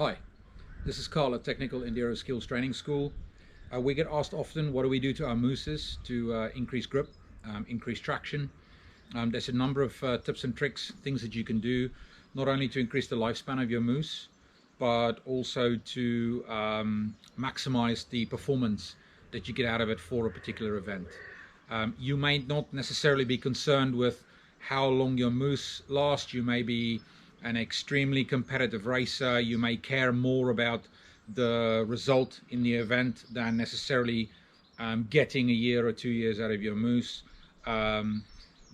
Hi, this is Carl at Technical Enduro Skills Training School. We get asked often, what do we do to our mousses to increase grip, increase traction? There's a number of tips and tricks, things that you can do, not only to increase the lifespan of your mousse, but also to maximize the performance that you get out of it for a particular event. You may not necessarily be concerned with how long your mousse lasts. You may be an extremely competitive racer. You may care more about the result in the event than necessarily getting a year or 2 years out of your mousse.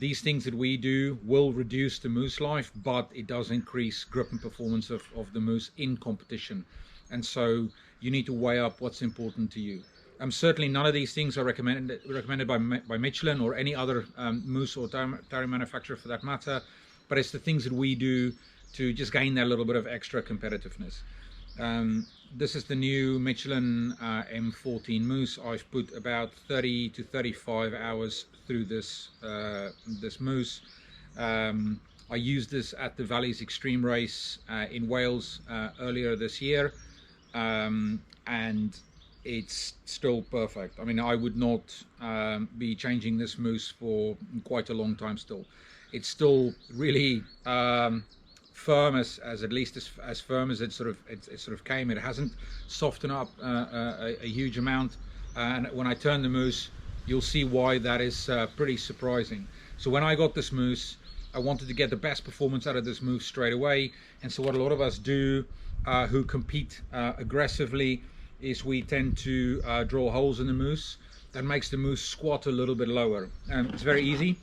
These things that we do will reduce the mousse life, but it does increase grip and performance of the mousse in competition. And so you need to weigh up what's important to you. Certainly none of these things are recommended by Michelin or any other mousse or tire manufacturer for that matter, but it's the things that we do to just gain that little bit of extra competitiveness. This is the new Michelin M14 mousse. I've put about 30 to 35 hours through this mousse. I used this at the Valleys Extreme race in Wales earlier this year, and it's still perfect. I mean, I would not be changing this mousse for quite a long time still. It's still really firm, at least as firm as it sort of came. It hasn't softened up a huge amount, and when I turn the mousse, you'll see why that is pretty surprising. So when I got this mousse, I wanted to get the best performance out of this mousse straight away, and so what a lot of us do who compete aggressively is we tend to drill holes in the mousse. That makes the mousse squat a little bit lower. It's very easy.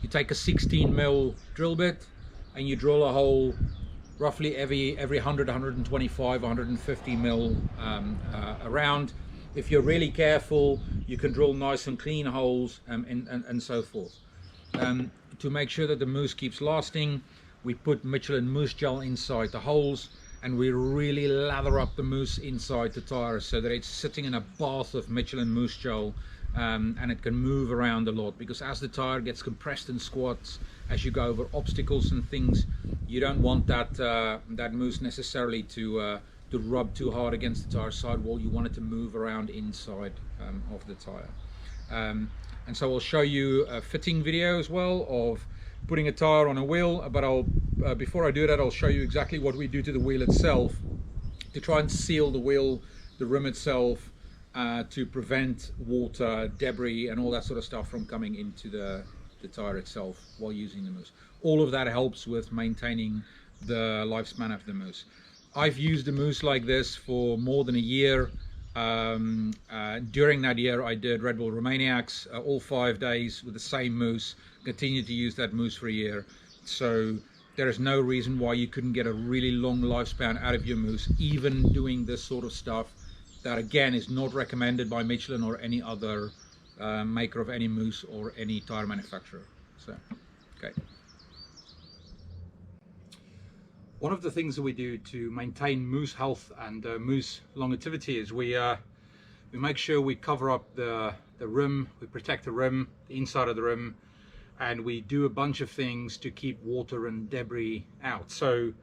You take a 16mm drill bit and you drill a hole roughly every 100, 125, 150 mil around. If you're really careful, you can drill nice and clean holes and so forth. To make sure that the mousse keeps lasting, we put Michelin mousse gel inside the holes, and we really lather up the mousse inside the tire so that it's sitting in a bath of Michelin mousse gel, and it can move around a lot, because as the tire gets compressed and squats, as you go over obstacles and things, you don't want that mousse necessarily to rub too hard against the tire sidewall. You want it to move around inside of the tire. And so I'll show you a fitting video as well of putting a tire on a wheel, but before I do that, I'll show you exactly what we do to the wheel itself to try and seal the wheel, the rim itself, to prevent water, debris and all that sort of stuff from coming into the tire itself while using the mousse. All of that helps with maintaining the lifespan of the mousse. I've used a mousse like this for more than a year. During that year I did Red Bull Romaniacs all 5 days with the same mousse, continued to use that mousse for a year. So there is no reason why you couldn't get a really long lifespan out of your mousse, even doing this sort of stuff that again is not recommended by Michelin or any other maker of any mousse or any tire manufacturer. So, okay. One of the things that we do to maintain mousse health and mousse longevity is we make sure we cover up the rim, we protect the rim, the inside of the rim, and we do a bunch of things to keep water and debris out. So when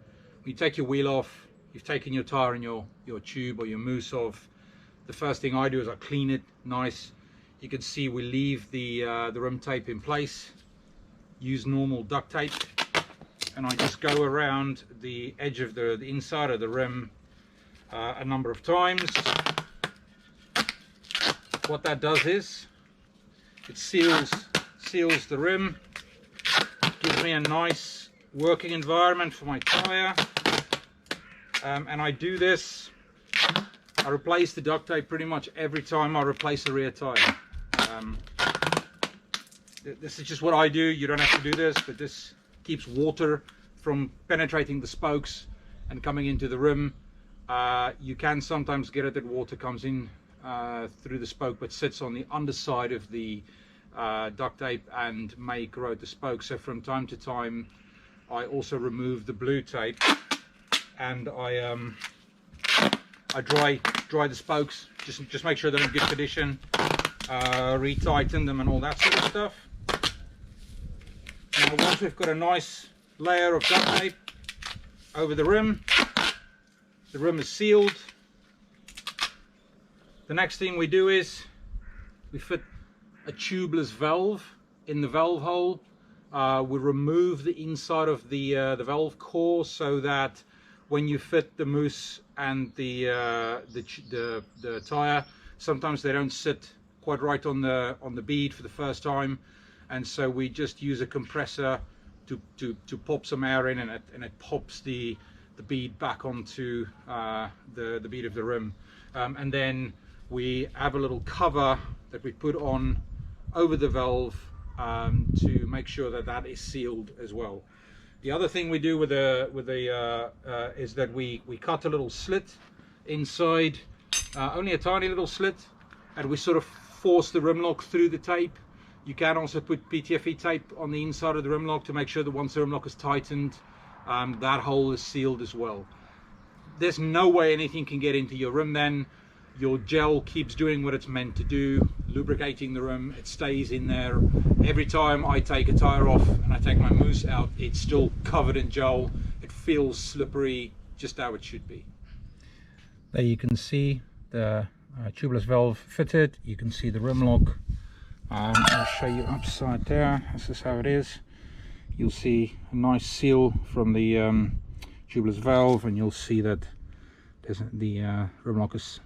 you take your wheel off, you've taken your tire and your tube or your mousse off, the first thing I do is I clean it nice. You can see we leave the rim tape in place, use normal duct tape, and I just go around the edge of the inside of the rim a number of times. What that does is it seals the rim, gives me a nice working environment for my tire, and I do this. I replace the duct tape pretty much every time I replace a rear tire. This is just what I do. You don't have to do this, but this keeps water from penetrating the spokes and coming into the rim. You can sometimes get it that water comes in through the spoke but sits on the underside of the duct tape and may corrode the spoke. So from time to time I also remove the blue tape and I dry the spokes, just make sure they're in good condition, retighten them and all that sort of stuff. Now once we've got a nice layer of duct tape over the rim, the rim is sealed. The next thing we do is we fit a tubeless valve in the valve hole. We remove the inside of the valve core so that when you fit the mousse and the tire, sometimes they don't sit quite right on the bead for the first time, and so we just use a compressor to pop some air in, and it pops the bead back onto the bead of the rim, and then we have a little cover that we put on over the valve to make sure that that is sealed as well. The other thing we do with is that we cut a little slit inside, only a tiny little slit, and we sort of force the rim lock through the tape. You can also put PTFE tape on the inside of the rim lock to make sure that once the rim lock is tightened, that hole is sealed as well. There's no way anything can get into your rim then. Your gel keeps doing what it's meant to do, lubricating the rim. It stays in there. Every time I take a tire off and I take my mousse out, it's still covered in gel. It feels slippery, just how it should be. There you can see the tubeless valve fitted. You can see the rim lock. I'll show you upside there. This is how it is. You'll see a nice seal from the tubeless valve, and you'll see that the rim lock is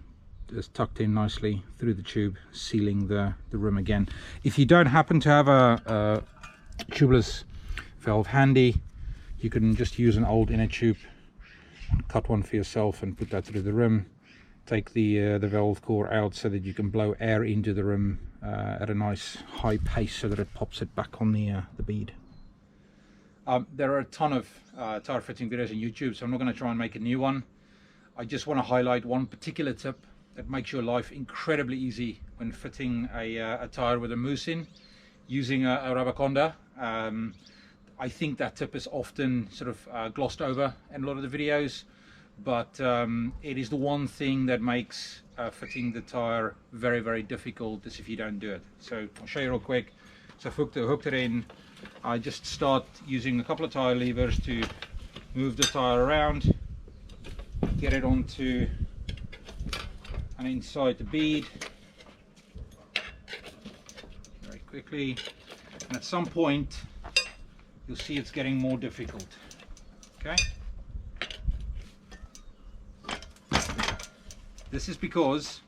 tucked in nicely through the tube, sealing the rim again. If you don't happen to have a tubeless valve handy, you can just use an old inner tube, cut one for yourself and put that through the rim. Take the valve core out so that you can blow air into the rim at a nice high pace so that it pops it back on the bead. There are a ton of tire fitting videos on YouTube, so I'm not going to try and make a new one. I just want to highlight one particular tip that makes your life incredibly easy when fitting a tire with a mousse in, using a rubber conda. I think that tip is often sort of glossed over in a lot of the videos, but it is the one thing that makes fitting the tire very, very difficult, is if you don't do it. So I'll show you real quick. So I've hooked it in. I just start using a couple of tire levers to move the tire around, get it onto and inside the bead very quickly, and at some point you'll see it's getting more difficult. Okay, this is because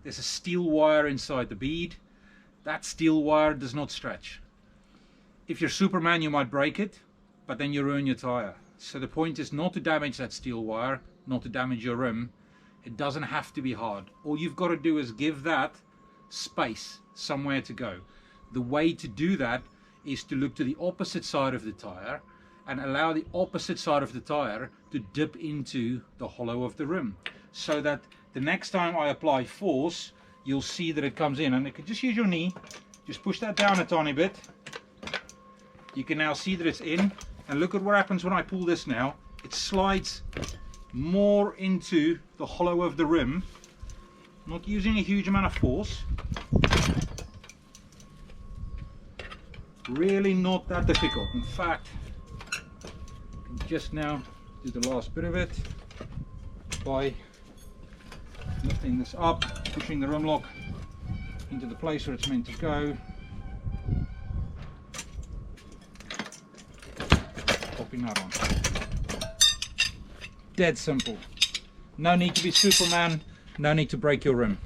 there's a steel wire inside the bead. That steel wire does not stretch. If you're Superman, you might break it, but then you ruin your tire. So the point is not to damage that steel wire, not to damage your rim. It doesn't have to be hard. All you've got to do is give that space, somewhere to go. The way to do that is to look to the opposite side of the tire and allow the opposite side of the tire to dip into the hollow of the rim, so that the next time I apply force, you'll see that it comes in. And you can just use your knee, just push that down a tiny bit. You can now see that it's in, and look at what happens when I pull this now. It slides more into the hollow of the rim, not using a huge amount of force. Really not that difficult. In fact, I can just now do the last bit of it by lifting this up, pushing the rim lock into the place where it's meant to go, popping that on. Dead simple. No need to be Superman, no need to break your rim.